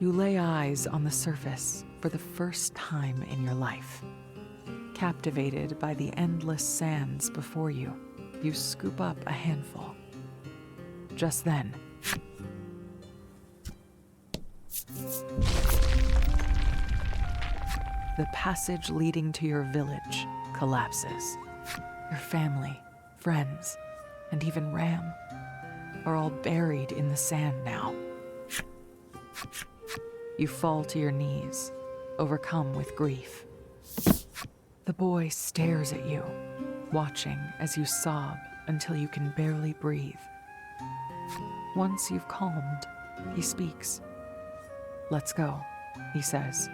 You lay eyes on the surface for the first time in your life. Captivated by the endless sands before you, you scoop up a handful. Just then, the passage leading to your village collapses. Your family, friends, and even Ram are all buried in the sand now. You fall to your knees, overcome with grief. The boy stares at you, watching as you sob until you can barely breathe. Once you've calmed, he speaks. "Let's go," he says,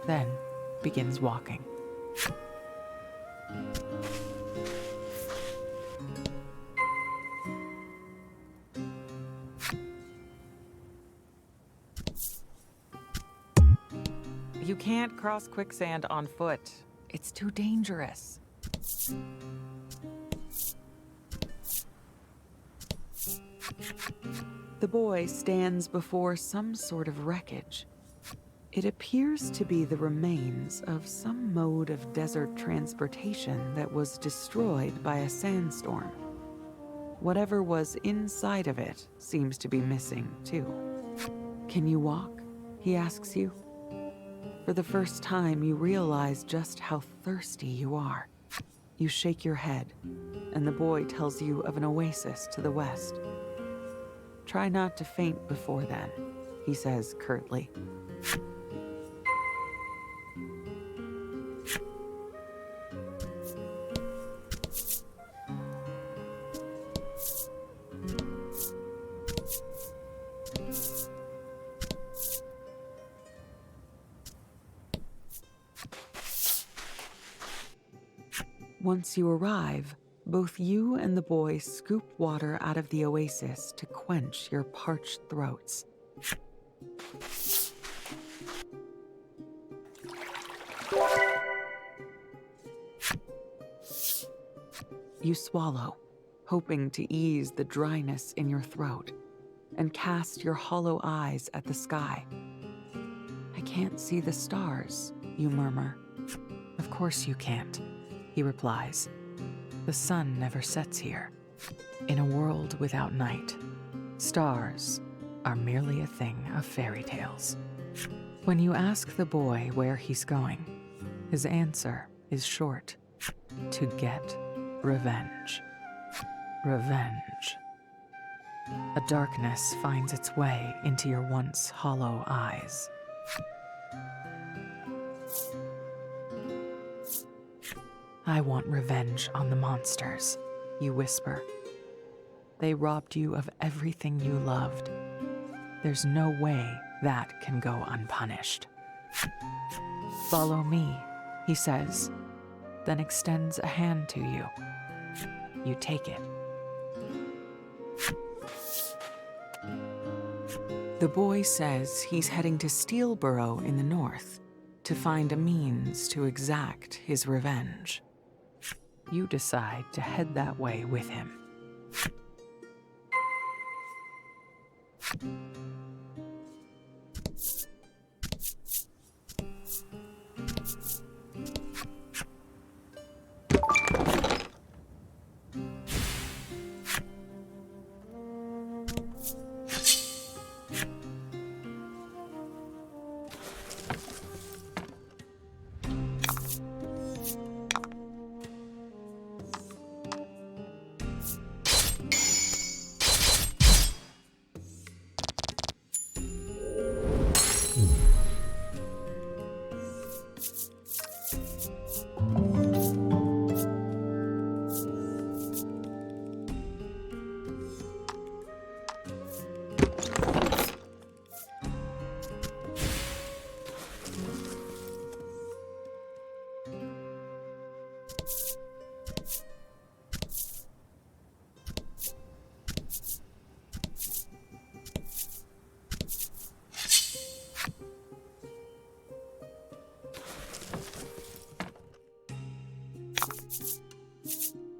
then begins walking. You can't cross quicksand on foot. It's too dangerous. The boy stands before some sort of wreckage. It appears to be the remains of some mode of desert transportation that was destroyed by a sandstorm. Whatever was inside of it seems to be missing, too. "Can you walk?" he asks you. For the first time, you realize just how thirsty you are. You shake your head, and the boy tells you of an oasis to the west. "Try not to faint before then," he says curtly. Once you arrive, both you and the boy scoop water out of the oasis to quench your parched throats. You swallow, hoping to ease the dryness in your throat, and cast your hollow eyes at the sky. "I can't see the stars," you murmur. "Of course you can't," he replies. "The sun never sets here. In a world without night, stars are merely a thing of fairy tales." When you ask the boy where he's going, his answer is short: to get revenge. Revenge. A darkness finds its way into your once hollow eyes. "I want revenge on the monsters," you whisper. "They robbed you of everything you loved. There's no way that can go unpunished." "Follow me," he says, then extends a hand to you. You take it. The boy says he's heading to Steelborough in the north to find a means to exact his revenge. You decide to head that way with him.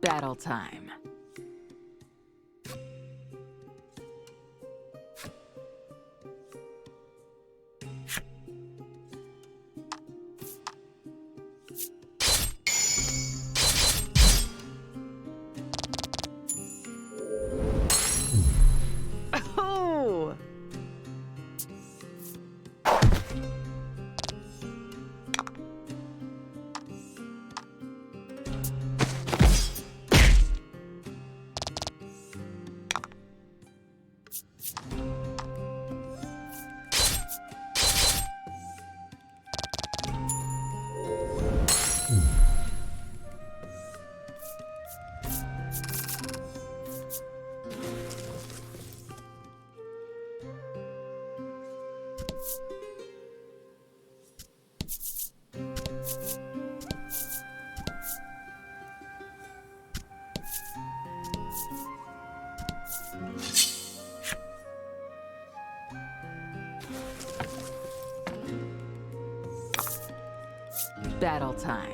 Battle time. Battle time.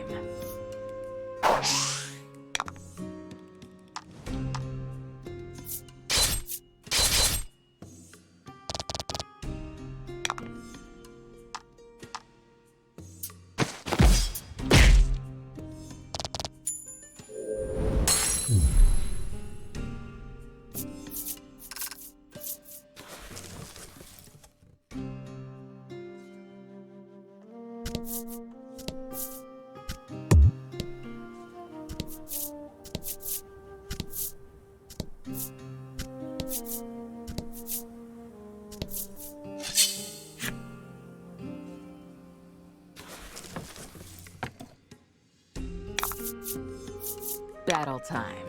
Battle time.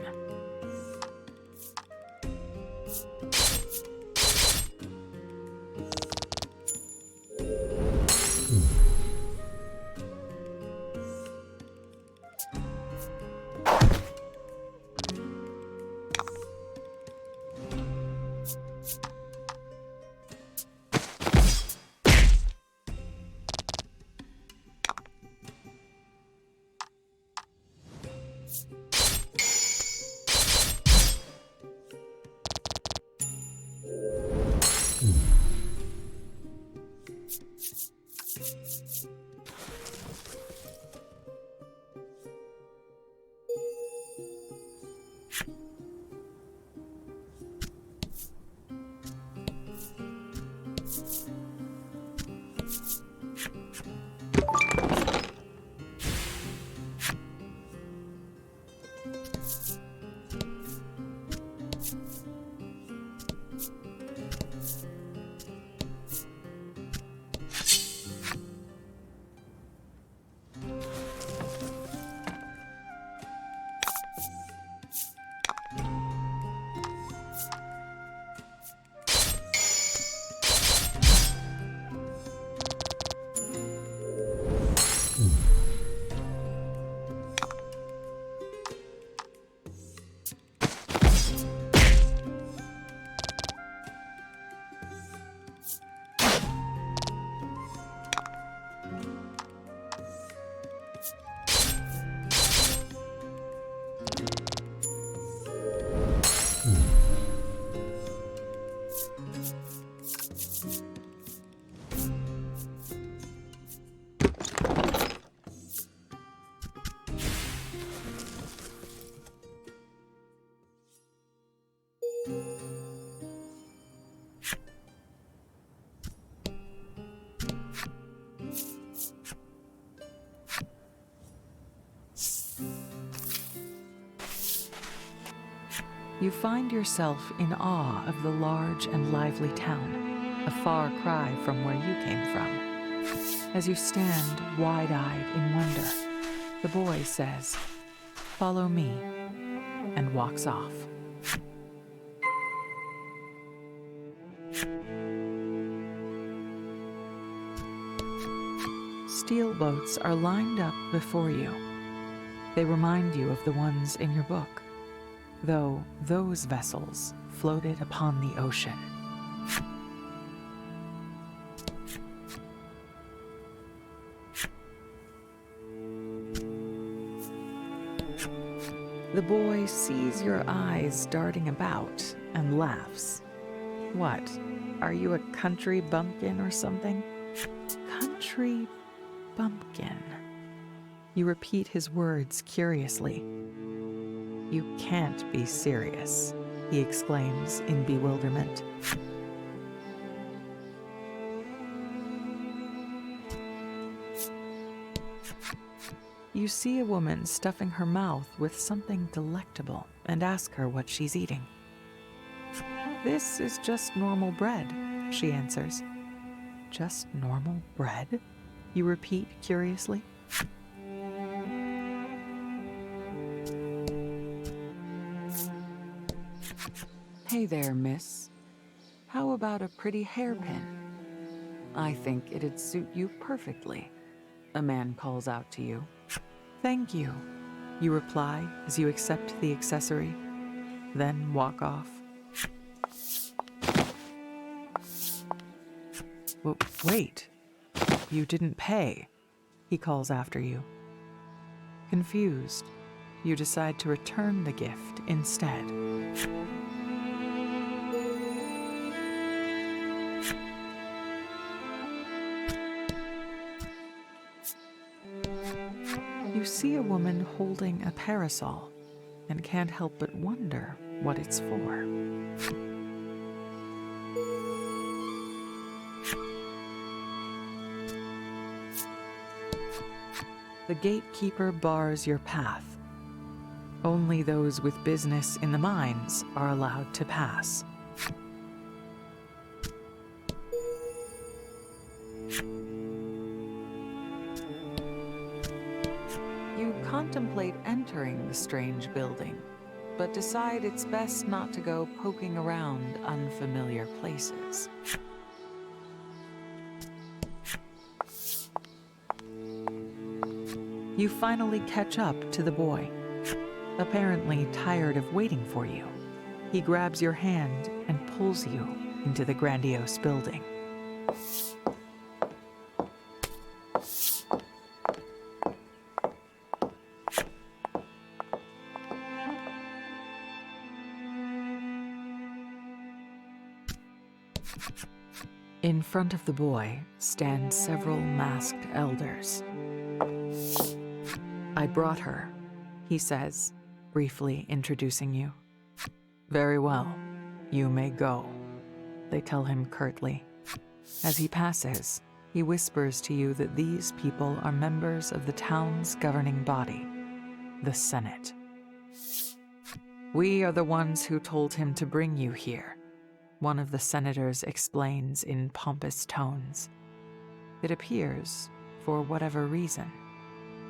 You find yourself in awe of the large and lively town, a far cry from where you came from. As you stand wide-eyed in wonder, the boy says, "Follow me," and walks off. Steel boats are lined up before you. They remind you of the ones in your book, though those vessels floated upon the ocean. The boy sees your eyes darting about and laughs. What? Are you a country bumpkin or something? Country bumpkin. You repeat his words curiously. "You can't be serious," he exclaims in bewilderment. You see a woman stuffing her mouth with something delectable and ask her what she's eating. "This is just normal bread," she answers. "Just normal bread?" you repeat curiously. "Hey there, miss. How about a pretty hairpin? I think it'd suit you perfectly," a man calls out to you. "Thank you," you reply as you accept the accessory, then walk off. Wait, you didn't pay. he calls after you. Confused, you decide to return the gift instead. You see a woman holding a parasol and can't help but wonder what it's for. The gatekeeper bars your path. Only those with business in the mines are allowed to pass. You contemplate entering the strange building, but decide it's best not to go poking around unfamiliar places. You finally catch up to the boy, apparently tired of waiting for you. He grabs your hand and pulls you into the grandiose building. In front of the boy stand several masked elders. "I brought her," he says, briefly introducing you. "Very well, you may go," they tell him curtly. As he passes, he whispers to you that these people are members of the town's governing body, the Senate. "We are the ones who told him to bring you here," one of the senators explains in pompous tones. It appears, for whatever reason,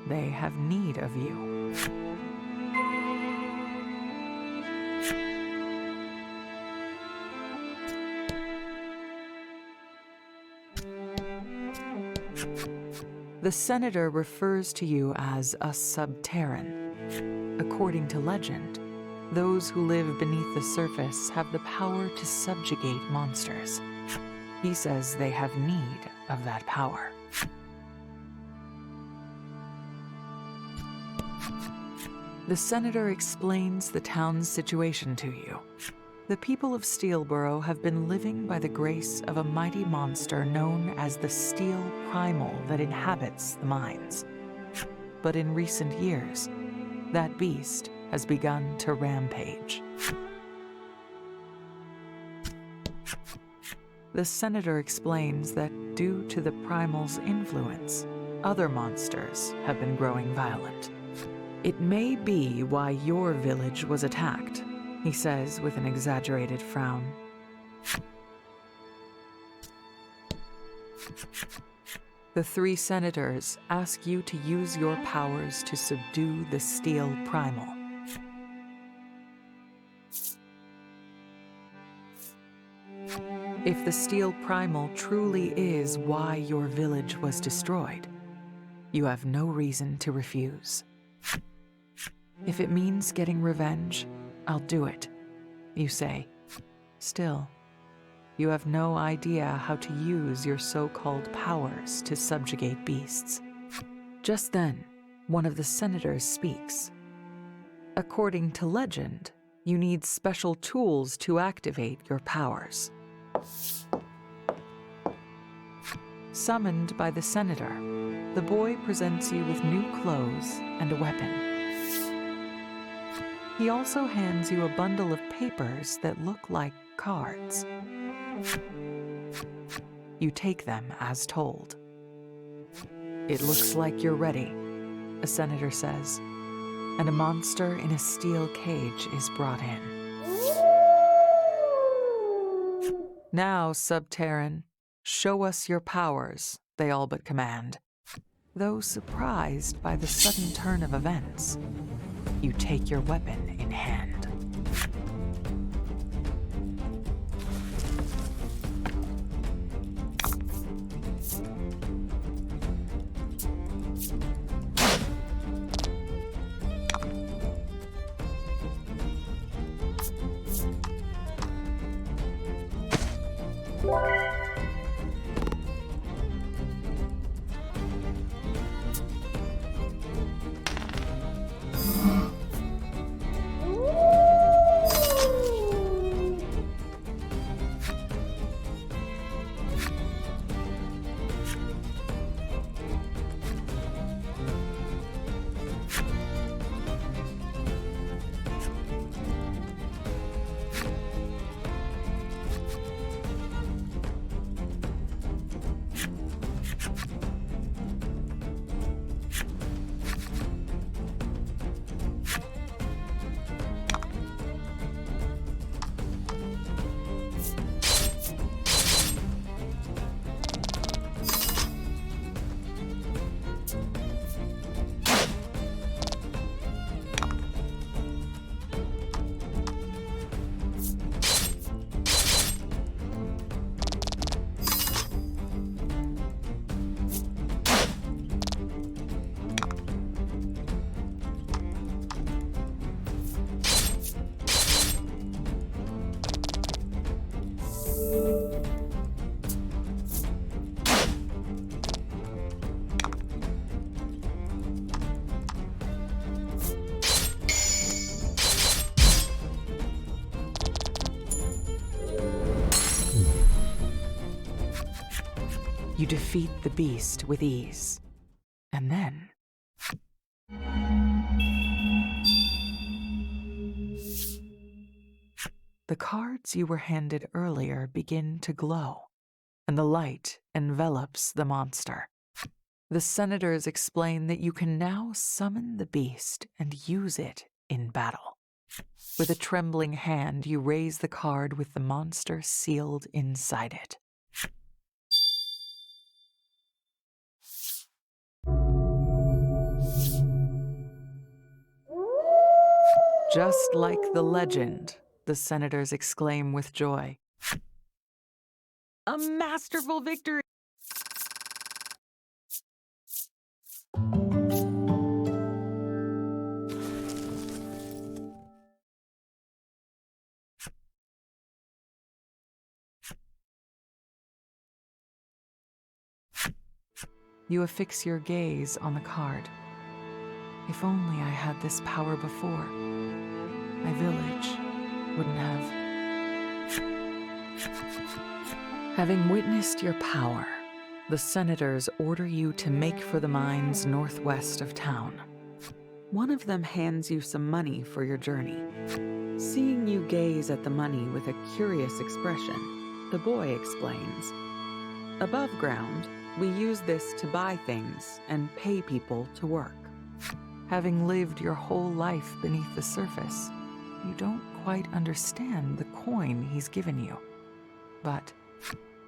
they have need of you. The senator refers to you as a sub-Terran. According to legend, those who live beneath the surface have the power to subjugate monsters. He says they have need of that power. The senator explains the town's situation to you. The people of Steelborough have been living by the grace of a mighty monster known as the Steel Primal that inhabits the mines. But in recent years, that beast has begun to rampage. The senator explains that due to the primal's influence, other monsters have been growing violent. "It may be why your village was attacked," he says with an exaggerated frown. The three senators ask you to use your powers to subdue the Steel Primal. If the Steel Primal truly is why your village was destroyed, you have no reason to refuse. "If it means getting revenge, I'll do it," you say. Still, you have no idea how to use your so-called powers to subjugate beasts. Just then, one of the senators speaks. "According to legend, you need special tools to activate your powers." Summoned by the senator, the boy presents you with new clothes and a weapon. He also hands you a bundle of papers that look like cards. You take them as told. "It looks like you're ready," a senator says, and a monster in a steel cage is brought in. "Now, sub-Terran, show us your powers," they all but command. Though surprised by the sudden turn of events, you take your weapon in hand. You defeat the beast with ease. And then... the cards you were handed earlier begin to glow, and the light envelops the monster. The senators explain that you can now summon the beast and use it in battle. With a trembling hand, you raise the card with the monster sealed inside it. Just like the legend, the senators exclaim with joy. A masterful victory! You affix your gaze on the card. If only I had this power before, my village wouldn't have. Having witnessed your power, the senators order you to make for the mines northwest of town. One of them hands you some money for your journey. Seeing you gaze at the money with a curious expression, the boy explains, "Above ground, we use this to buy things and pay people to work. Having lived your whole life beneath the surface, you don't quite understand the coin he's given you. But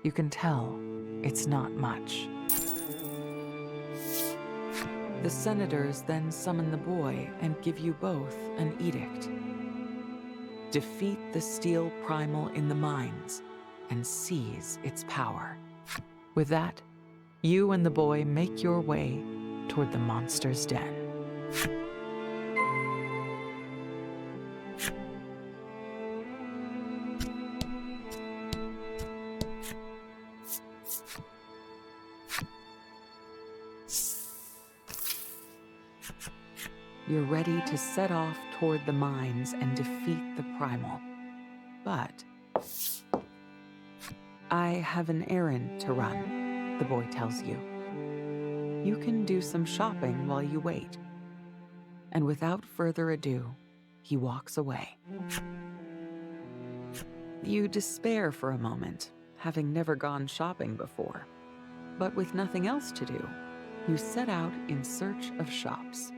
you can tell it's not much." The senators then summon the boy and give you both an edict. Defeat the steel primal in the mines and seize its power. With that, you and the boy make your way toward the monster's den. You're ready to set off toward the mines and defeat the primal. But I have an errand to run, the boy tells you. You can do some shopping while you wait. And without further ado, he walks away. You despair for a moment, having never gone shopping before. But with nothing else to do, you set out in search of shops.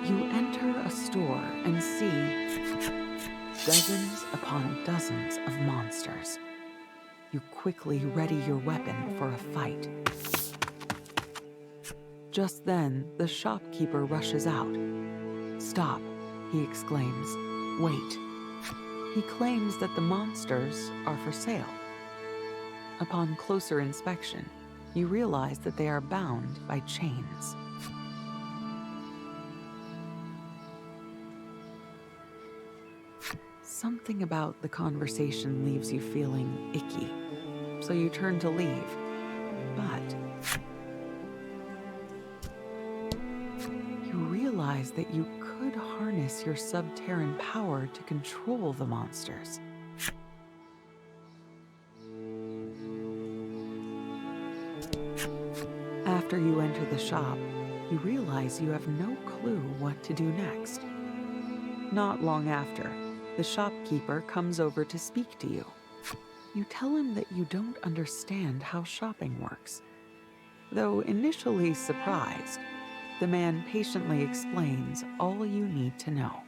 You enter a store and see dozens upon dozens of monsters. You quickly ready your weapon for a fight. Just then, the shopkeeper rushes out. "Stop," he exclaims. "Wait." He claims that the monsters are for sale. Upon closer inspection, you realize that they are bound by chains. Something about the conversation leaves you feeling icky, so you turn to leave. But you realize that you could harness your subterran power to control the monsters. After you enter the shop, you realize you have no clue what to do next. Not long after, the shopkeeper comes over to speak to you. You tell him that you don't understand how shopping works. Though initially surprised, the man patiently explains all you need to know.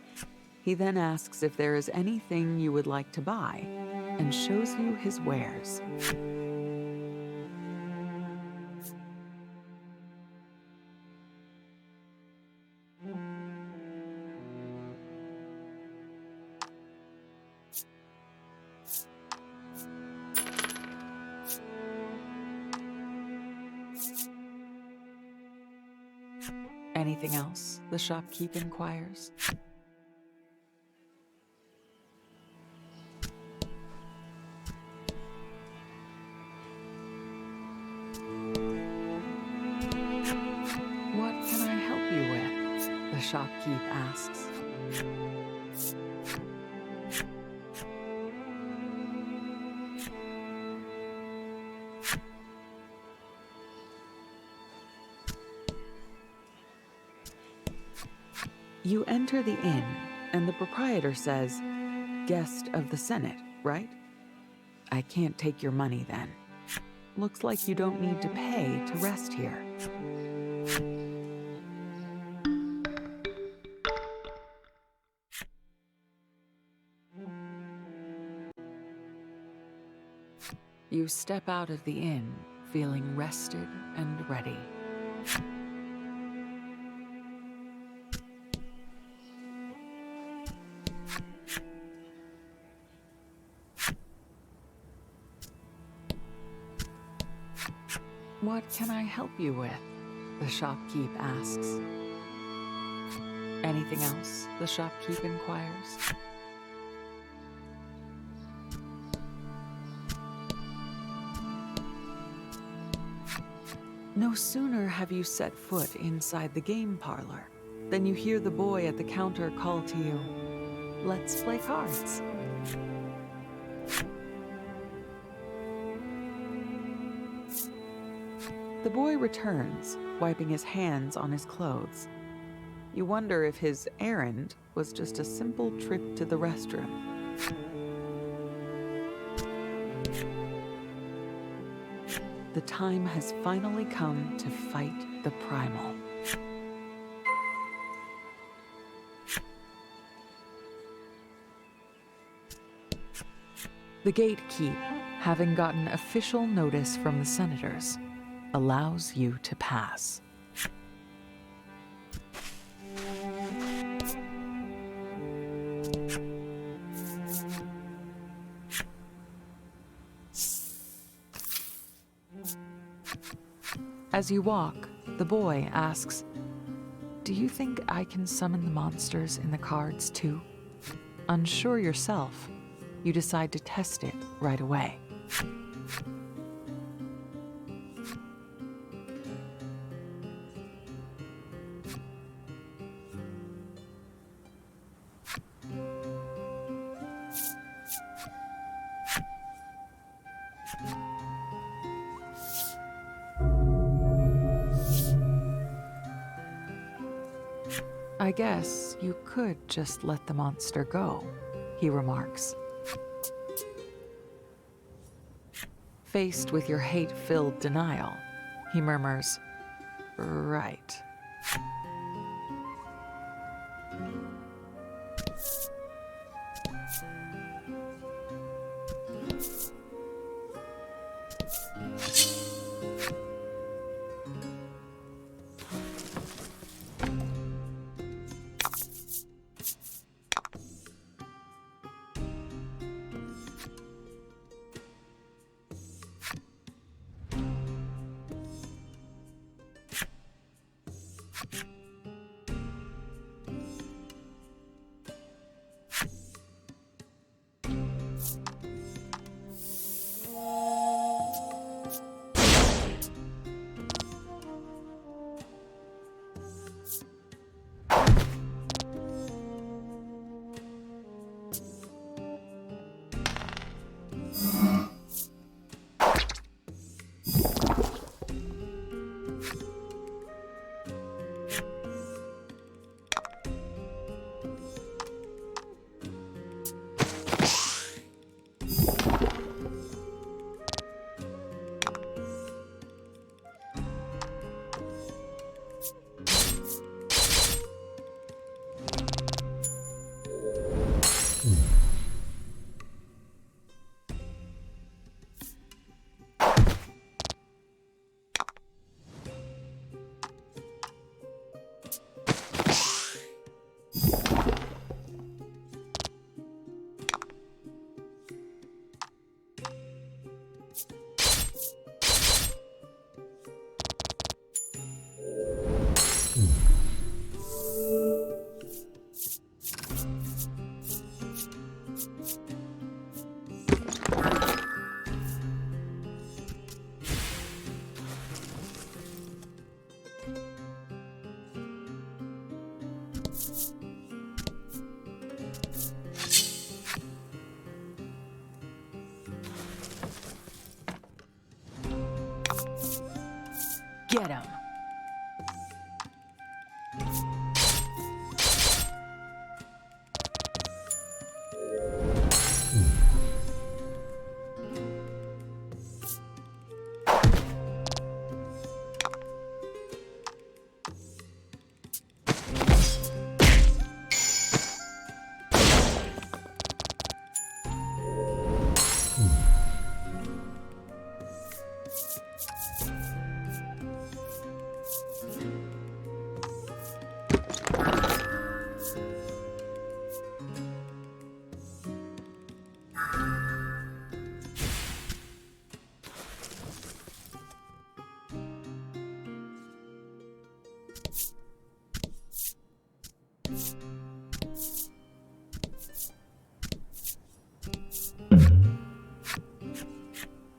He then asks if there is anything you would like to buy and shows you his wares. Anything else? The shopkeep inquires. shopkeep asks. You enter the inn, and the proprietor says, "Guest of the Senate, right? I can't take your money then. Looks like you don't need to pay to rest here." You step out of the inn, feeling rested and ready. "What can I help you with?" the shopkeep asks. "Anything else?" the shopkeep inquires. No sooner have you set foot inside the game parlor than you hear the boy at the counter call to you, "Let's play cards." The boy returns, wiping his hands on his clothes. You wonder if his errand was just a simple trip to the restroom. The time has finally come to fight the primal. The gatekeep, having gotten official notice from the senators, allows you to pass. As you walk, the boy asks, "Do you think I can summon the monsters in the cards too?" Unsure yourself, you decide to test it right away. "I guess you could just let the monster go," he remarks. Faced with your hate-filled denial, he murmurs, "Right." Get him.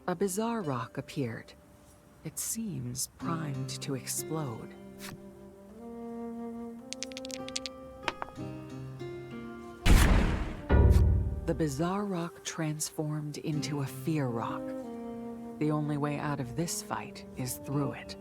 A bizarre rock appeared. It seems primed to explode. The bizarre rock transformed into a fear rock. The only way out of this fight is through it.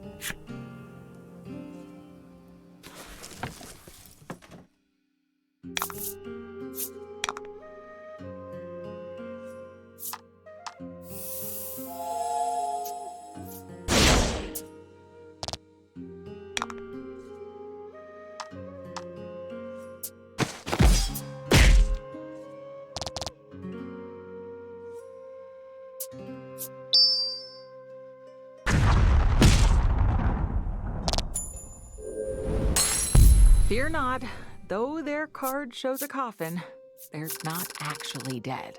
Fear not, though their card shows a coffin, they're not actually dead.